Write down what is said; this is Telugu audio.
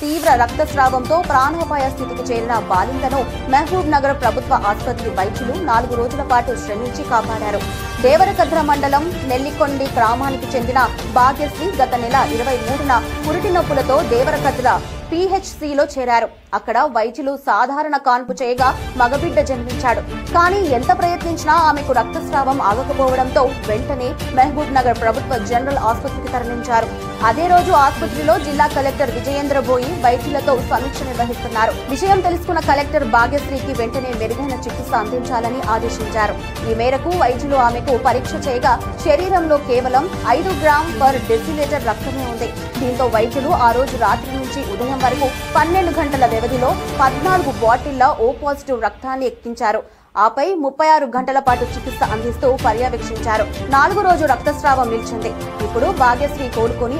తీవ్ర రక్తస్రావంతో ప్రాణాపాయ స్థితికి చేరిన బాలింతను మహబూబ్ నగర్ ప్రభుత్వ ఆసుపత్రి వైద్యులు 4 రోజుల పాటు శ్రమించి కాపాడారు. దేవరకద్ర మండలం నెల్లికొండి గ్రామానికి చెందిన భాగ్యశ్రీ గత నెల 23న పురిటి నొప్పులతో దేవరకద్ర PHCలో చేరారు. అక్కడ వైద్యులు సాధారణ కాన్పు చేయగా మగబిడ్డ జన్మించాడు. కానీ ఎంత ప్రయత్నించినా ఆమెకు రక్తస్రావం ఆగకపోవడంతో వెంటనే మహబూబ్ నగర్ ప్రభుత్వ జనరల్ ఆసుపత్రికి తరలించారు. అదే రోజు ఆసుపత్రిలో జిల్లా కలెక్టర్ విజయేంద్ర బోయి వైద్యులతో సమీక్ష నిర్వహిస్తున్నారు. విషయం తెలుసుకున్న కలెక్టర్ భాగ్యశ్రీకి వెంటనే మెరుగైన చికిత్స అందించాలని ఆదేశించారు. ఈ మేరకు వైద్యులు ఆమెకు పరీక్ష చేయగా శరీరంలో కేవలం 5 గ్రామ్/డెసిలీటర్ రక్తమే ఉంది. దీంతో వైద్యులు ఆ రోజు రాత్రి నుంచి ఉదయం వరకు 12 గంటల వ్యవధిలో 14 బాటిళ్ల O+ రక్తాన్ని ఎక్కించారు. ఆపై 36 గంటల పాటు చికిత్స అందిస్తూ పర్యవేక్షించారు. 4వ రోజు రక్తస్రావం నిలిచింది. ఇప్పుడు భాగ్యశ్రీ కోలుకొని